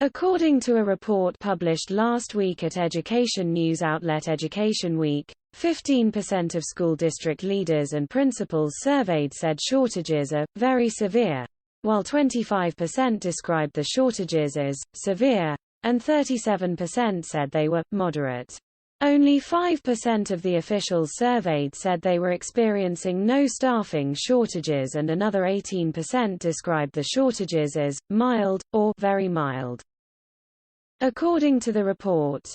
According to a report published last week at education news outlet Education Week, 15% of school district leaders and principals surveyed said shortages are very severe, while 25% described the shortages as severe, and 37% said they were moderate. Only 5% of the officials surveyed said they were experiencing no staffing shortages, and another 18% described the shortages as mild or very mild. According to the report,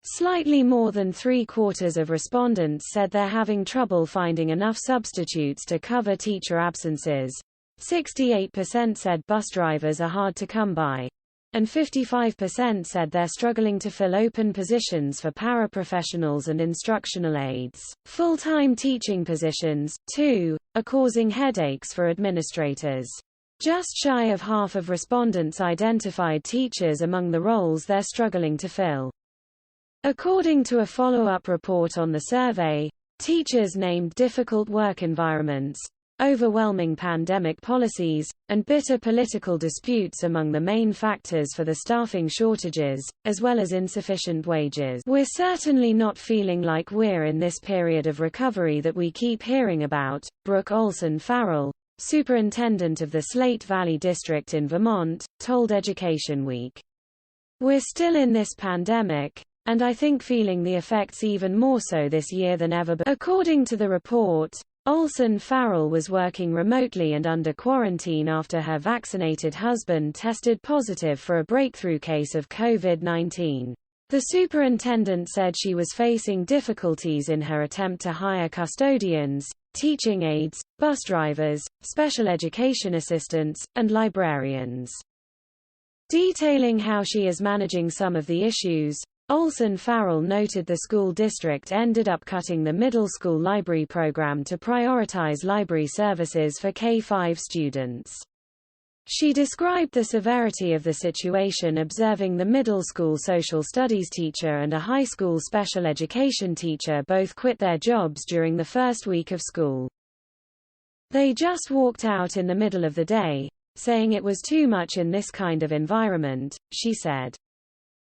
slightly more than 3/4 of respondents said they're having trouble finding enough substitutes to cover teacher absences. 68% said bus drivers are hard to come by, and 55% said they're struggling to fill open positions for paraprofessionals and instructional aides. Full-time teaching positions, too, are causing headaches for administrators. Just shy of half of respondents identified teachers among the roles they're struggling to fill. According to a follow-up report on the survey, teachers named difficult work environments, overwhelming pandemic policies, and bitter political disputes among the main factors for the staffing shortages, as well as insufficient wages. We're certainly not feeling like we're in this period of recovery that we keep hearing about, Brooke Olson-Farrell, superintendent of the Slate Valley District in Vermont, told Education Week. We're still in this pandemic, and I think feeling the effects even more so this year than ever. According to the report, Olson-Farrell was working remotely and under quarantine after her vaccinated husband tested positive for a breakthrough case of COVID-19. The superintendent said she was facing difficulties in her attempt to hire custodians, teaching aides, bus drivers, special education assistants, and librarians. Detailing how she is managing some of the issues, Olson-Farrell noted the school district ended up cutting the middle school library program to prioritize library services for K-5 students. She described the severity of the situation, observing the middle school social studies teacher and a high school special education teacher both quit their jobs during the first week of school. They just walked out in the middle of the day, saying it was too much in this kind of environment, she said.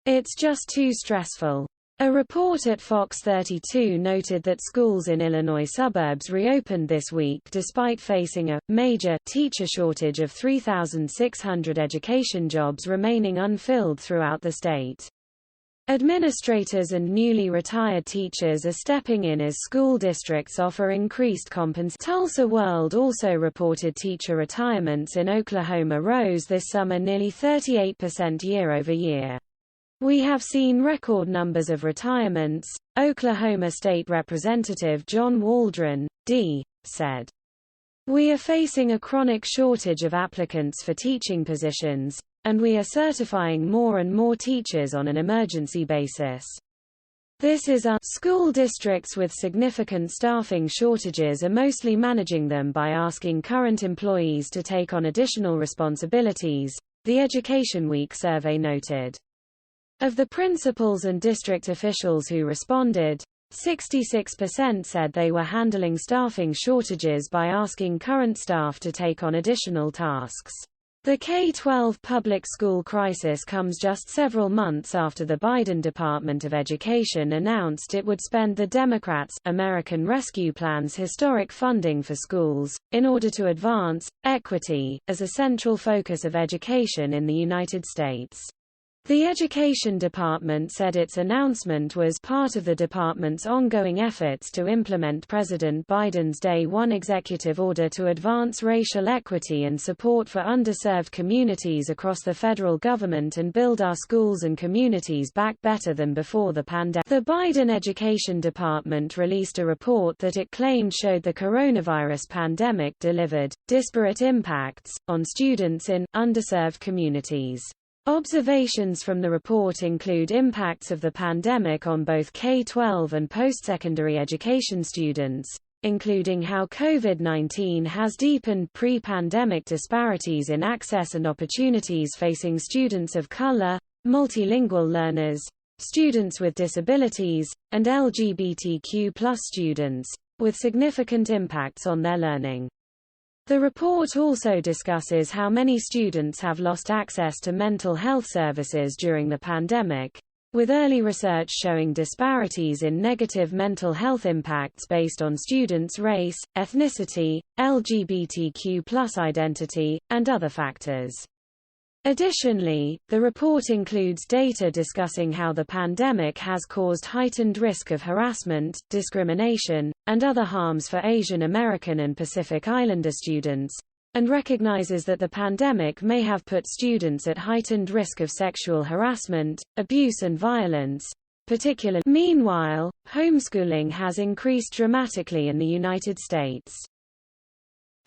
It's just too stressful. A report at Fox 32 noted that schools in Illinois suburbs reopened this week despite facing a major teacher shortage of 3,600 education jobs remaining unfilled throughout the state. Administrators and newly retired teachers are stepping in as school districts offer increased compensation. Tulsa World also reported teacher retirements in Oklahoma rose this summer nearly 38% year-over-year. We have seen record numbers of retirements, Oklahoma State Representative John Waldron, D., said. We are facing a chronic shortage of applicants for teaching positions, and we are certifying more and more teachers on an emergency basis. This is school districts with significant staffing shortages are mostly managing them by asking current employees to take on additional responsibilities, the Education Week survey noted. Of the principals and district officials who responded, 66% said they were handling staffing shortages by asking current staff to take on additional tasks. The K-12 public school crisis comes just several months after the Biden Department of Education announced it would spend the Democrats' American Rescue Plan's historic funding for schools, in order to advance equity as a central focus of education in the United States. The Education Department said its announcement was part of the department's ongoing efforts to implement President Biden's Day One executive order to advance racial equity and support for underserved communities across the federal government and build our schools and communities back better than before the pandemic. The Biden Education Department released a report that it claimed showed the coronavirus pandemic delivered disparate impacts on students in underserved communities. Observations from the report include impacts of the pandemic on both K-12 and post-secondary education students, including how COVID-19 has deepened pre-pandemic disparities in access and opportunities facing students of color, multilingual learners, students with disabilities, and LGBTQ+ students, with significant impacts on their learning. The report also discusses how many students have lost access to mental health services during the pandemic, with early research showing disparities in negative mental health impacts based on students' race, ethnicity, LGBTQ+ identity, and other factors. Additionally, the report includes data discussing how the pandemic has caused heightened risk of harassment, discrimination, and other harms for Asian American and Pacific Islander students, and recognizes that the pandemic may have put students at heightened risk of sexual harassment, abuse and violence, particularly. Meanwhile, homeschooling has increased dramatically in the United States.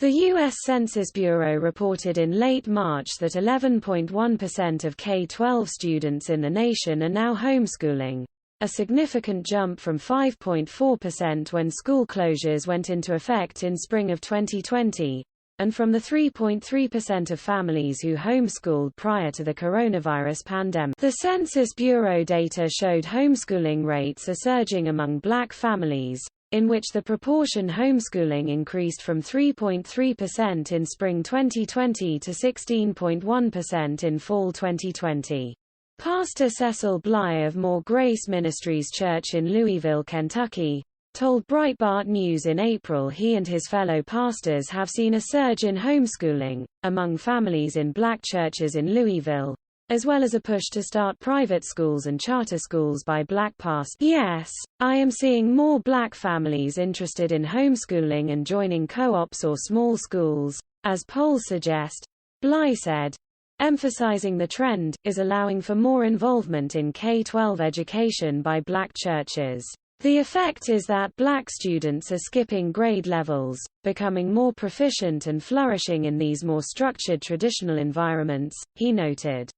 The U.S. Census Bureau reported in late March that 11.1% of K-12 students in the nation are now homeschooling, a significant jump from 5.4% when school closures went into effect in spring of 2020, and from the 3.3% of families who homeschooled prior to the coronavirus pandemic. The Census Bureau data showed homeschooling rates are surging among Black families, in which the proportion homeschooling increased from 3.3% in spring 2020 to 16.1% in fall 2020. Pastor Cecil Bly of More Grace Ministries Church in Louisville, Kentucky, told Breitbart News in April he and his fellow pastors have seen a surge in homeschooling among families in Black churches in Louisville, as well as a push to start private schools and charter schools by Black pastors. Yes, I am seeing more Black families interested in homeschooling and joining co-ops or small schools, as polls suggest, Bly said. Emphasizing the trend is allowing for more involvement in K-12 education by Black churches. The effect is that Black students are skipping grade levels, becoming more proficient and flourishing in these more structured traditional environments, he noted.